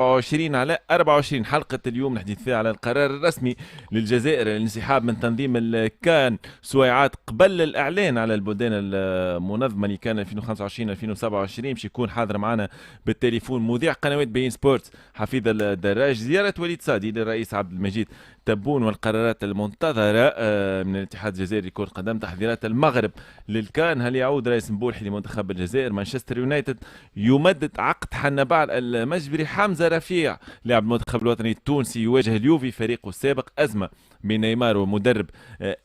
24 على 24 حلقة اليوم نحدث فيها على القرار الرسمي للجزائر للانسحاب من تنظيم الكان سويعات قبل الإعلان على البلدان المنظمة اللي كان 2025-2027. باش يكون حاضر معنا بالتليفون مذيع قنوات بين سبورتس حفيظ الدراج. زيارة وليد صادي للرئيس عبد المجيد تبون والقرارات المنتظرة من الاتحاد الجزائري لكرة القدم. تحذيرات المغرب للكان، هل يعود رئيس مبولحي لمنتخب الجزائر؟ مانشستر يونايتد يمدد عقد حنبال المجبري. حمزة رفيع لاعب المنتخب الوطني التونسي يواجه اليوفي فريقه السابق. أزمة بين نيمار ومدرب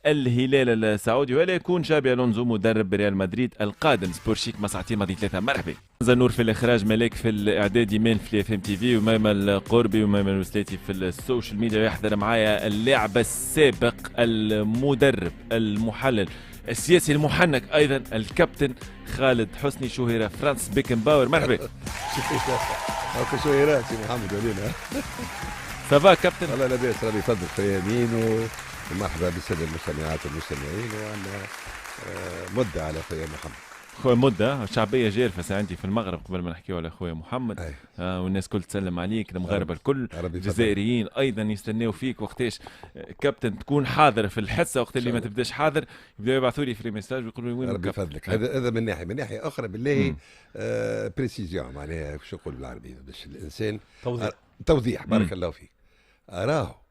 الهلال السعودي. ولا يكون جابي الونزو مدرب ريال مدريد القادم. سبورشيك مع ساعتين ماضي 3. مرحبا. زنور في الاخراج، ملاك في الاعداد، ايمان في اف ام تي في، وميمة القربي وميمة الوسلاتي في السوشيال ميديا. يحضر معايا اللاعب السابق، المدرب، المحلل السياسي المحنك، ايضا الكابتن خالد حسني شهيرة فرانس بيكن باور. مرحبا. هاكا شويرات سي محمد ولينا. سافا كابتن؟ والله لاباس، ربي يفضلك في يمين ومرحبا بالساده المستمعات والمستمعين. وانا مدة على خويا محمد. خويا مدة شعبية جارفة عندي في المغرب قبل ما نحكيو على خويا محمد. والناس كل تسلم عليك، المغاربة الكل، الجزائريين ايضا يستناو فيك. وقتاش كابتن تكون حاضر في الحصة، وقت اللي ما تبداش حاضر يبداو يبعثوا لي في الميساج ويقولوا لي وين ربي يفضلك. هذا من ناحية. من ناحية اخرى بالله بريسيزيون، معناها شو نقول بالعربية باش الانسان توضيح. بارك الله فيك. أراه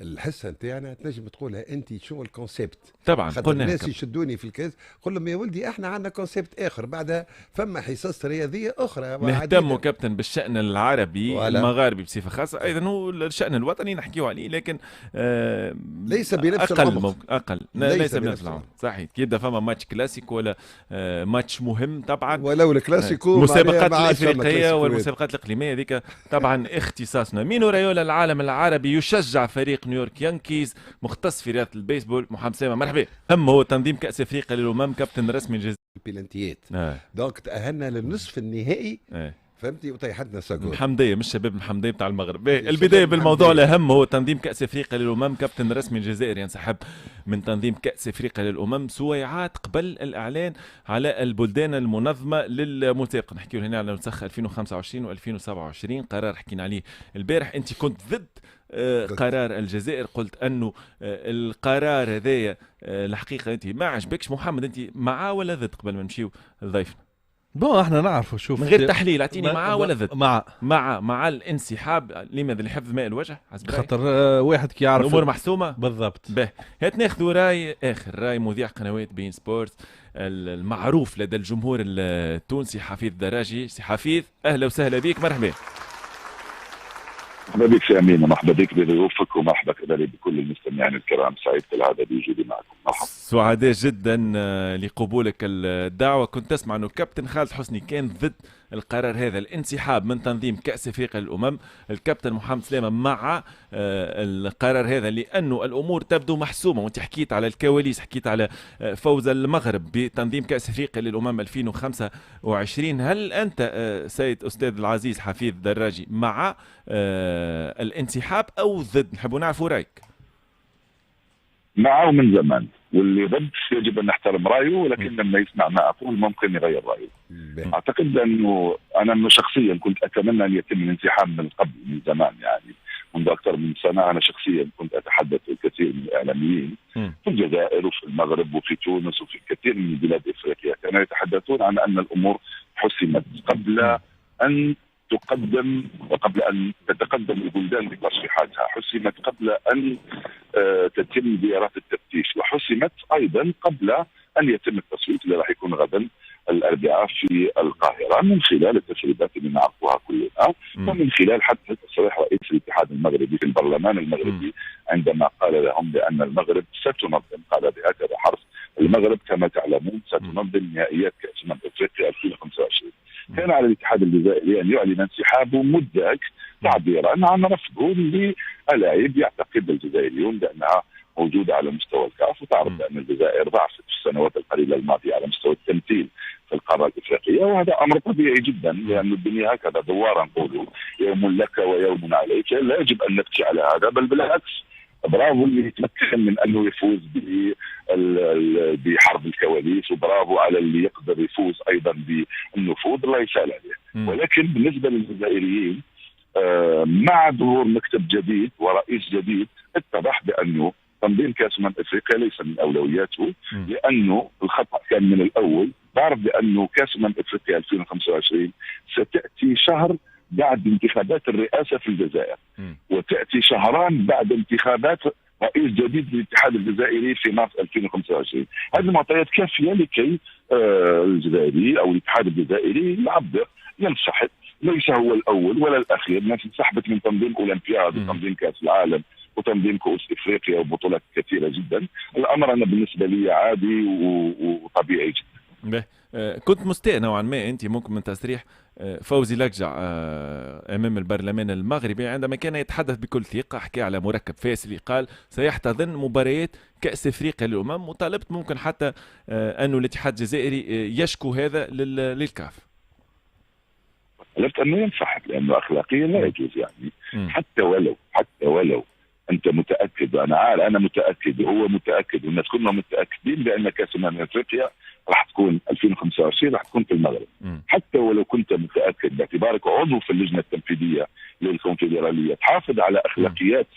الحصه نتاعنا تنجم تقولها انت شو الكونسيبت. طبعا قلنا الناس يشدوني في الكاس، قول لهم يا ولدي احنا عندنا كونسيبت اخر، بعدها فما حصص رياضيه اخرى. نهتموا كابتن بالشان العربي المغاربي بصفه خاصه، ايضا هو الشان الوطني نحكيو عليه، لكن ليس بنفس العمق. ليس بنفس العمق. صحيح. يبدا فما ماتش كلاسيكو ولا ماتش مهم طبعا، ولو الكلاسيكو المسابقات الافريقيه والمسابقات الاقليميه هذيك طبعا اختصاصنا. مينو رايولا العالم العربي يشجع فريق نيويورك يانكيز، مختص في رياضه البيسبول. محمد سامة مرحبا. هم هو تنظيم كاس افريقيا للامم، كابتن رسمي الجزائر. بلانتيات دونك تاهلنا للنصف النهائي. فهمتي؟ وطيحتنا ساقور محمديه، مش شباب محمديه بتاع المغرب. البدايه بالموضوع الاهم هو تنظيم كاس افريقيا للامم. كابتن رسمي الجزائر ينسحب من تنظيم كاس افريقيا للامم سويعات قبل الاعلان على البلدان المنظمه للمسابقه. نحكيو هنا على نسخ 2025 و2027. قرار حكينا عليه البارح. انت كنت ضد قرار الجزائر، قلت انه القرار هذايا الحقيقه انت ما عجبكش. محمد انت معاه ولا ضد قبل ما نمشيو لضيفنا؟ بون احنا نعرفوا. شوف من غير تحليل، اعطيني معاه ولا ضد؟ مع الانسحاب. لماذا؟ لحفظ ماء الوجه حسب خاطر واحد كي يعرف الامور محسومه بالضبط. به هات ناخذوا راي اخر، راي مذيع قنوات بين سبورتس المعروف لدى الجمهور التونسي حفيظ دراجي. سي حفيظ اهلا وسهلا بك. مرحبا. مرحبا بك سي امين، ومرحبا بك بضيوفك، ومرحبا كذلك بكل المستمعين الكرام. سعيد كالعاده بوجودي معكم. مرحبا. سعداء جدا لقبولك الدعوه. كنت تسمع انه كابتن خالد حسني كان ضد القرار هذا، الانسحاب من تنظيم كأس افريقيا للامم. الكابتن محمد سلامه مع القرار هذا لانه الامور تبدو محسومه. وانت حكيت على الكواليس، حكيت على فوز المغرب بتنظيم كأس افريقيا للامم 2025. هل انت سيد استاذ العزيز حفيظ دراجي مع الانسحاب او ضد؟ نحب نعرفوا رايك. معه من زمان، واللي ضد يجب ان نحترم رايه، ولكن لما يسمع ما اقول ممكن يغير رايه. اعتقد انه انا شخصيا كنت اتمنى ان يتم الانسحاب من قبل، من زمان، يعني منذ اكثر من سنه. انا شخصيا كنت اتحدث الكثير من الاعلاميين في الجزائر وفي المغرب وفي تونس وفي كثير من بلاد افريقيا، كانوا يتحدثون عن ان الامور حسمت قبل ان تقدم وقبل أن تتقدم البلدان بتصريحاتها، حسمت قبل أن تتم زيارات التفتيش، وحسمت أيضا قبل أن يتم التصويت اللي راح يكون غدا الأربعاء في القاهرة، من خلال التسريبات اللي نعرفها كلنا، ومن خلال حتى تصريح رئيس الاتحاد المغربي في البرلمان المغربي عندما قال لهم بأن المغرب ستنظم، قال بهكذا حرف: المغرب كما تعلمون ستنظم نهائيات كأس أفريقيا 2025. كان على الاتحاد الجزائري ان يعلن انسحابه مدة تعبيرا عن رفضه للاعب يعتقد الجزائريون بانها موجوده على مستوى الكاف، وتعرف بان الجزائر ضعفت في السنوات القليله الماضيه على مستوى التمثيل في القاره الافريقيه، وهذا امر طبيعي جدا لان الدنيا هكذا دوار، نقولوا يوم لك ويوم عليك. لا يجب ان نبكي على هذا، بل بالعكس، برافو اللي يتمكن من انه يفوز بحرب الكواليس، وبرافو على اللي يقدر يفوز ايضا بالنفوذ، الله يسهل عليه. ولكن بالنسبه للجزائريين مع ظهور مكتب جديد ورئيس جديد اتضح بأنه تنظيم كأس أفريقيا ليس من أولوياته، لأنه الخطأ كان من الأول. تعرف بأنه كأس أفريقيا 2025 ستأتي شهر بعد انتخابات الرئاسة في الجزائر، وتأتي شهران بعد انتخابات رئيس جديد للاتحاد الجزائري في مارس 2025. هذه المعطيات كافية لكي الجزائري أو الاتحاد الجزائري يعبر، ينسحب. ليس هو الأول ولا الأخير، الناس انسحبت من تنظيم أولمبياد وتنظيم كأس العالم وتنظيم كؤوس افريقيا وبطولات كثيره جدا. الامر انا بالنسبه لي عادي وطبيعي جدا. كنت مستاء نوعا ما انت ممكن من تصريح فوزي لكجع امام البرلمان المغربي عندما كان يتحدث بكل ثقه، حكى على مركب فاصلي، قال سيحتضن مباريات كاس افريقيا للامم، وطالبت ممكن حتى انه الاتحاد الجزائري يشكو هذا للكاف. طلبت انه ينسحب لانه اخلاقيا لا يجوز يعني. حتى ولو انت متاكد، انا متاكد وهو متاكد والناس كلهم متاكدين بان كاس افريقيا راح تكون 2025 راح تكون في المغرب. حتى ولو كنت متاكد باعتبارك عضو في اللجنه التنفيذيه للكونفدراليه تحافظ على اخلاقيات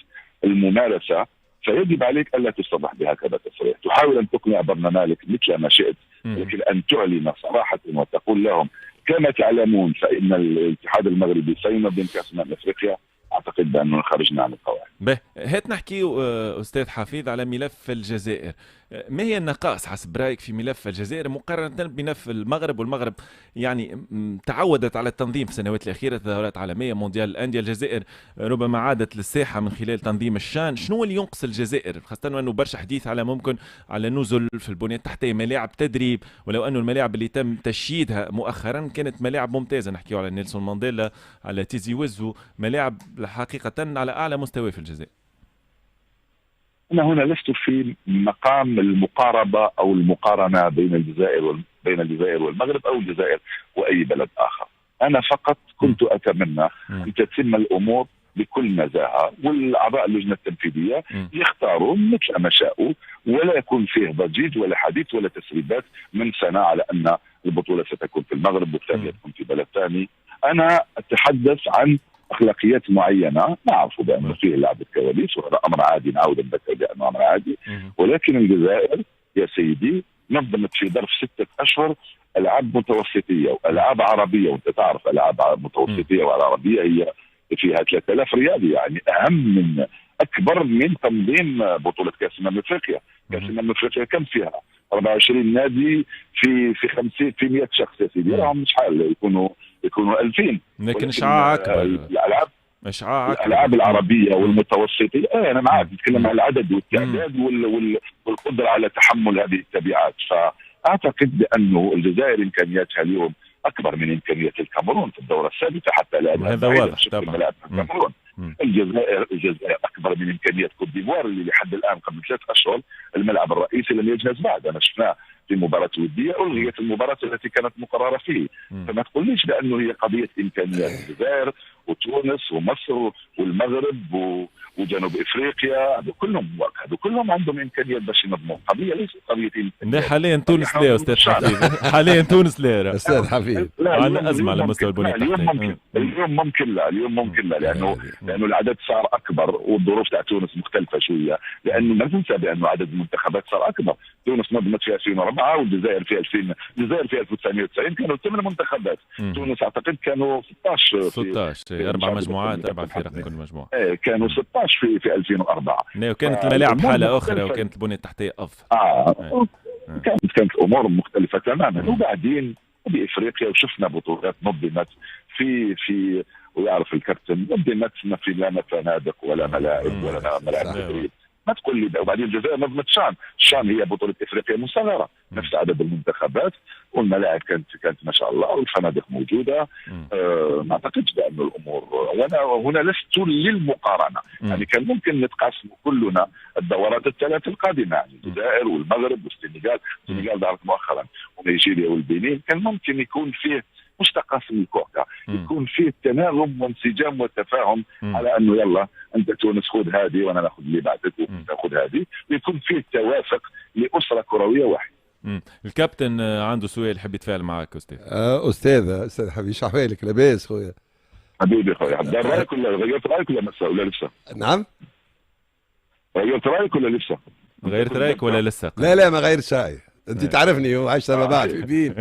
الممارسه، فيجب عليك الا تصرح بهكذا تصريح. تحاول ان تقنع برنامجك مثل ما شئت، لكن ان تعلن صراحه وتقول لهم كما تعلمون فان الاتحاد المغربي سينظم كاس افريقيا، اعتقد بانه خرجنا عن القواعد. هات نحكي استاذ حفيظ على ملف الجزائر. ما هي النقائص حسب رايك في ملف الجزائر مقارنه بملف المغرب؟ والمغرب يعني تعودت على التنظيم في السنوات الاخيره، تظاهرات عالميه، مونديال الانديه. الجزائر ربما عادت للساحه من خلال تنظيم الشان. شنو اللي ينقص الجزائر، خاصه انه برشا حديث على ممكن على نزل في البنيه التحتيه، ملاعب تدريب، ولو انه الملاعب اللي تم تشييدها مؤخرا كانت ملاعب ممتازه، نحكيو على نيلسون مانديلا، على تيزي وزو، ملاعب حقيقه على اعلى مستوى في الجزائر. أنا هنا لست في مقام المقاربة أو المقارنة بين الجزائر والمغرب أو الجزائر وأي بلد آخر. أنا فقط كنت أتمنى أن تتم الأمور بكل نزاهة، والأعضاء اللجنة التنفيذية يختاروا مثل ما شاءوا، ولا يكون فيه ضجيج ولا حديث ولا تسريبات من سنة على أن البطولة ستكون في المغرب والثانية تكون في بلد ثاني. أنا أتحدث عن اخلاقيات معينه نعرف بانه فيه لعبه كواليس، وهذا امر عادي، نعود نذكر بانه امر عادي. ولكن الجزائر يا سيدي نظمت في ظرف 6 أشهر العاب متوسطيه والعاب عربيه، وانت تعرف العاب متوسطيه والعربيه هي فيها 3000 رياضي، يعني اكبر من تنظيم بطوله كاس افريقيا. كاس افريقيا كم فيها؟ 24 نادي في 50 في 100 شخص يا سيدي، راهم شحال يكونوا 2000. لكن اشعاع اكبر. الالعاب العربيه والمتوسطيه انا معك، نتكلم عن العدد والتعداد والقدره على تحمل هذه التبعات. فاعتقد بانه الجزائر امكانياتها اليوم اكبر من امكانيات الكاميرون في الدوره السادسه حتى الان. هذا واضح طبعا. الجزائر اكبر من امكانيات كوت ديفوار اللي لحد الان قبل 3 أشهر الملعب الرئيسي لم يجهز بعد. انا شفناه في مباراة ودية ألغيت المباراة التي كانت مقررة فيه. فما تقوليش بأنه هي قضية إمكانيات الجزائر وتونس ومصر والمغرب وجنوب إفريقيا، هذو كلهم عندهم إمكانيات باش ينظموا. قضية ليست قضية إمكانيات. حاليا تونس لا أستاذ حفيظ، حاليا تونس لا أستاذ حفيظ، عندنا أزمة على مستوى البنية التحتية. اليوم ممكن لا لأنه العدد صار أكبر والظروف تاع تونس مختلفة شوية، لأنه ما تنسى بأنه عدد المنتخبات صار أكبر. تونس نظمت في 2004 والجزائر في 2000، الجزائر في 1990 كانوا 8 منتخبات. تونس أعتقد كانوا 16 4 مجموعات، 4 فرق كل مجموعة. كانوا 16 في 2004. وكانت الملاعب حالة أخرى وكانت البنية التحتية أفضل. كانت الأمور مختلفة تماما. وبعدين بإفريقيا وشفنا بطولات نظمت في ويعرف الكابتن نظمت ما في لا فنادق ولا ملاعب ولا ملاعب تدريب. ما تقول لي. وبعدين الجزائر نظمت شان هي بطولة افريقيا مصغرة، نفس عدد المنتخبات والملاعب كانت ما شاء الله والفنادق موجودة. ما اعتقدش بأن الامور، وانا هنا لست للمقارنة. يعني كان ممكن نتقاسم كلنا الدورات الثلاث القادمة، يعني الجزائر والمغرب والسنغال. السنغال ظهرت مؤخرا ونيجيريا والبنين. كان ممكن يكون فيه مش تقاسم الكوكا، يكون فيه تناغم وانسجام وتفاهم على انه يلا انت تونس خذ هذه وانا ناخذ اللي بعدك وانت خذ هذه، ويكون فيه توافق لاسره كرويه واحده. الكابتن عنده سؤال يحب يتفاعل معك استاذ. استاذ حبيبي، شو احوالك؟ لاباس خويا؟ حبيبي خويا رايك ولا غيرت رايك ولا لسه؟ نعم غيرت رايك ولا لسه؟ غيرت رايك ولا لسه؟ لا ما غيرش رايي. انت تعرفني وعشت ما بعد في بين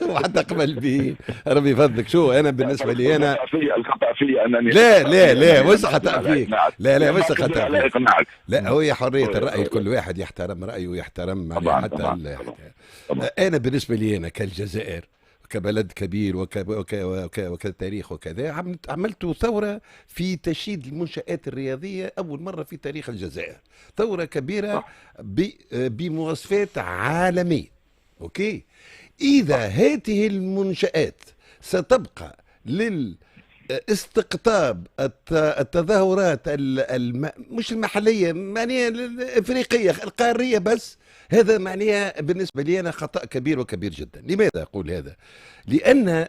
وحتى قبل بين. ربي يفضلك. شو انا بالنسبه لي انا الخطا في انني لا وش خطا فيك؟ لا وش خطا فيك؟ لا هو حريه الراي، كل واحد يحترم رايه ويحترم حتى انا بالنسبه لي انا كالجزائر كبلد كبير وكتاريخ وكذا عملت ثورة في تشييد المنشآت الرياضية أول مرة في تاريخ الجزائر، ثورة كبيرة بمواصفات عالمية. أوكي، إذا هذه المنشآت ستبقى للاستقطاب التظاهرات مش المحلية معناها الإفريقية القارية بس، هذا معناها بالنسبة لي أنا خطأ كبير وكبير جدا. لماذا أقول هذا؟ لأن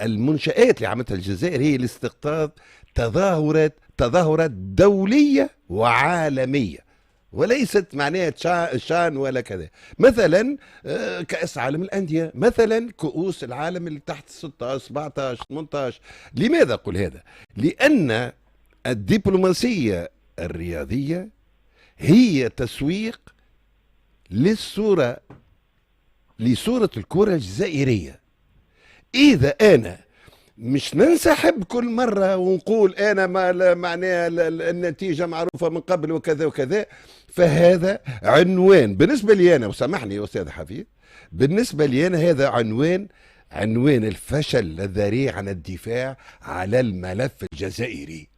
المنشآت اللي عملتها الجزائر هي لاستقطاب تظاهرات دولية وعالمية، وليست معناها شان ولا كذا. مثلا كأس عالم الأندية، مثلا كؤوس العالم اللي تحت 16 17 18. لماذا أقول هذا؟ لأن الدبلوماسية الرياضية هي تسويق لصورة الكرة الجزائرية. إذا أنا مش ننسحب كل مرة ونقول أنا ما معناها النتيجة معروفة من قبل وكذا وكذا، فهذا عنوان بالنسبة لي أنا، وسامحني يا أستاذ حفيظ، بالنسبة لي أنا هذا عنوان الفشل الذريع عن الدفاع على الملف الجزائري.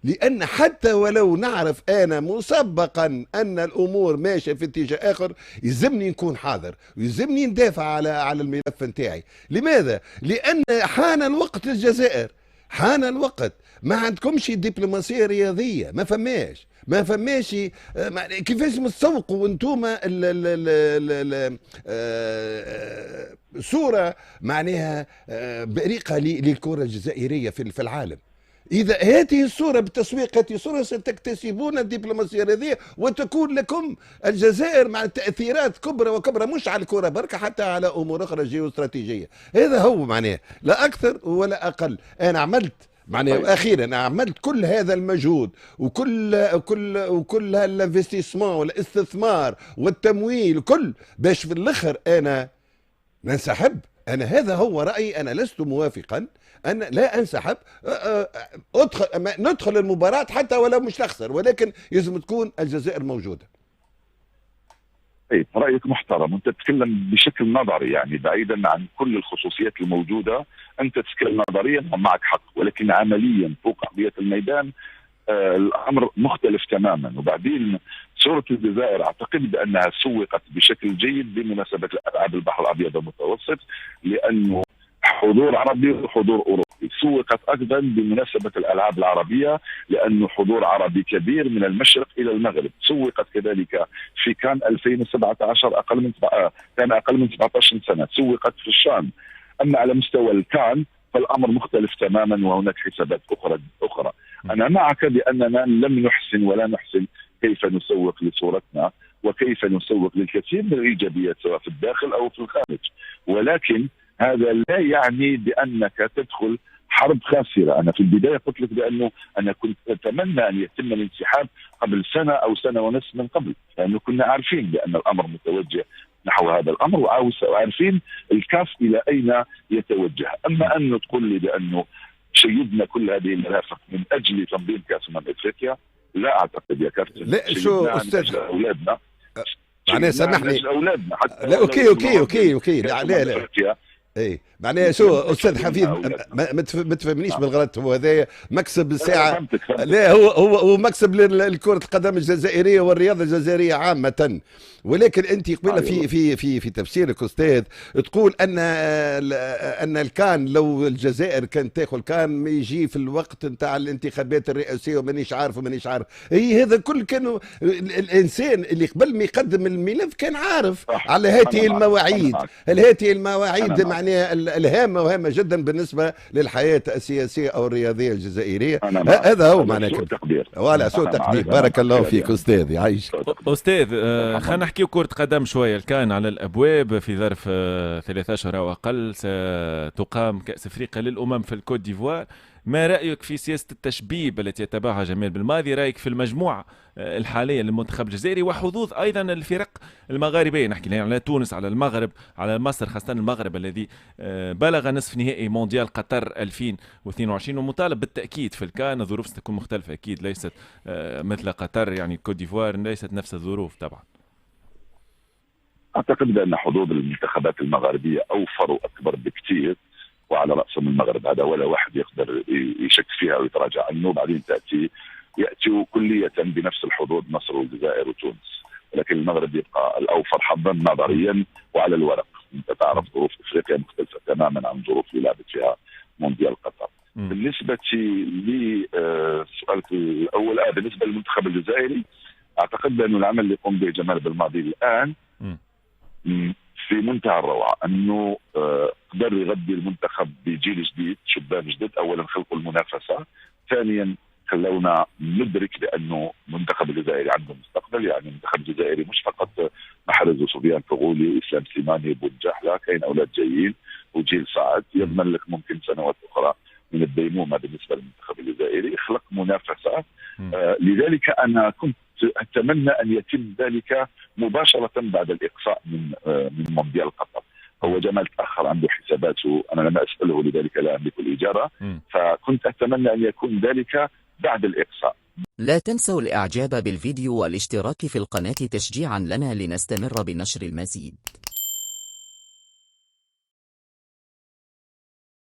لأن حتى ولو نعرف أنا مسبقا أن الأمور ماشية في اتجاه آخر، يلزمني نكون حاضر ويلزمني ندافع على الملف نتاعي. لماذا؟ لأن حان الوقت للجزائر، حان الوقت. ما عندكمش دبلوماسية رياضية، ما فماش كيفاش تسوقوا انتم صورة معناها بريقة للكرة الجزائرية في العالم. إذا هذه الصورة بالتسويق، هذه الصورة ستكتسبون الدبلوماسية الرياضية وتكون لكم الجزائر مع تأثيرات كبرى وكبرى، مش على الكرة بركة، حتى على أمور أخرى جيوستراتيجية. هذا هو معناه، لا أكثر ولا أقل. أنا عملت معناه وأخيرا عملت كل هذا المجهود وكل الانفستيسمون والاستثمار والتمويل وكل باش في الآخر أنا ننسحب. أنا هذا هو رأيي، أنا لست موافقا أن لا أنسحب. ندخل المباراة حتى ولو مش نخسر، ولكن يجب تكون الجزائر موجودة. اي رايك محترم، وانت تتكلم بشكل نظري يعني بعيدا عن كل الخصوصيات الموجوده، انت تتكلم نظريا ومعك حق، ولكن عمليا فوق ارضيه الميدان الامر مختلف تماما. وبعدين صوره الجزائر اعتقد بانها سوقت بشكل جيد بمناسبه الالعاب البحر الابيض المتوسط، لانه حضور عربي وحضور اوروبي. سوقت ايضا بمناسبه الالعاب العربيه لانه حضور عربي كبير من المشرق الى المغرب. سوقت كذلك في كان 2017 كان اقل من 17 سنه، سوقت في الشام. اما على مستوى الكان فالامر مختلف تماما، وهناك حسابات اخرى. انا معك باننا لم نحسن ولا نحسن كيف نسوق لصورتنا وكيف نسوق للكثير من الايجابيات سواء في الداخل او في الخارج، ولكن هذا لا يعني بأنك تدخل حرب خاسرة. أنا في البداية قلت لك بأنه أنا كنت أتمنى أن يتم الانسحاب قبل سنة أو سنة ونصف من قبل، لأنه كنا عارفين بأن الأمر متوجه نحو هذا الأمر وعارفين الكاف إلى أين يتوجه. أما أن تقول لي بأنه شيدنا كل هذه المرافق من أجل تنظيم كأس أفريقيا، لا أعتقد يا كابتن. لا شو أستاذ أولادنا معناها سامحني، أولادنا حتى لا أوكي لا اي معناها شو استاذ حفيظ، ما تفهمنيش بالغلط. هو هذايا مكسب الساعه، لا هو مكسب لكره القدم الجزائريه والرياضه الجزائريه عامه. ولكن انت قبل في تفسيرك استاذ تقول ان الكان لو الجزائر كانت تاخذ كان ما يجي في الوقت نتاع الانتخابات الرئاسيه ومانيش عارف. هي هذا كل كانوا الانسان اللي قبل ما يقدم الملف كان عارف على هذه المواعيد. هذه المواعيد معناها الهامه وهامه جدا بالنسبه للحياه السياسيه او الرياضيه الجزائريه. هذا هو معناه ولا سوء تقدير. بارك الله فيك استاذ، يعيش. استاذ خلينا نحكي كرة قدم شوية. الكان على الأبواب، في ظرف 13 أو أقل ستقام كأس أفريقيا للأمم في الكوت ديفوار. ما رأيك في سياسة التشبيب التي يتبعها جمال بالماضي؟ رأيك في المجموعة الحالية للمنتخب الجزائري وحظوظ أيضا الفرق المغاربية، نحكي على تونس، على المغرب، على مصر، خاصة المغرب الذي بلغ نصف نهائي مونديال قطر 2022 ومطالب بالتأكيد في الكان. الظروف ستكون مختلفة أكيد، ليست مثل قطر، يعني كوت ديفوار ليست نفس الظروف طبعا. أعتقد بأن حظوظ المنتخبات المغاربية أوفر وأكبر بكثير، وعلى رأسهم المغرب، هذا ولا واحد يقدر يشك فيها ويتراجع عنه. بعدين يأتي كلية بنفس الحظوظ مصر والجزائر وتونس، لكن المغرب يبقى الأوفر حظا نظريا وعلى الورق. أنت تعرف ظروف إفريقيا مختلفة تماما عن ظروف اللي لعبت فيها مونديال قطر. بالنسبة لسؤالك الأول بالنسبة للمنتخب الجزائري، أعتقد بأن العمل اللي يقوم به جمال بالماضي الآن في منتهى الروعة، أنه قدر يغذي المنتخب بجيل جديد، شبان جديد. أولا خلقوا المنافسة، ثانيا خلونا ندرك بأنه المنتخب الجزائري عنده مستقبل. يعني المنتخب الجزائري مش فقط محرز وسفيان فغولي، إسلام سليماني، بوجاحلة، كاين أولاد جايين وجيل صاعد يضمن لك ممكن سنوات أخرى من الديمومة بالنسبة للمنتخب الجزائري، يخلق منافسة. لذلك أنا كنت أتمنى أن يتم ذلك مباشرة بعد الإقصاء من مونديال قطر. هو جمال تأخر، عنده حساباته، أنا لم أسأله لذلك لا أملك الإجابة، فكنت أتمنى أن يكون ذلك بعد الإقصاء. لا تنسوا الإعجاب بالفيديو والاشتراك في القناة تشجيعا لنا لنستمر بنشر المزيد.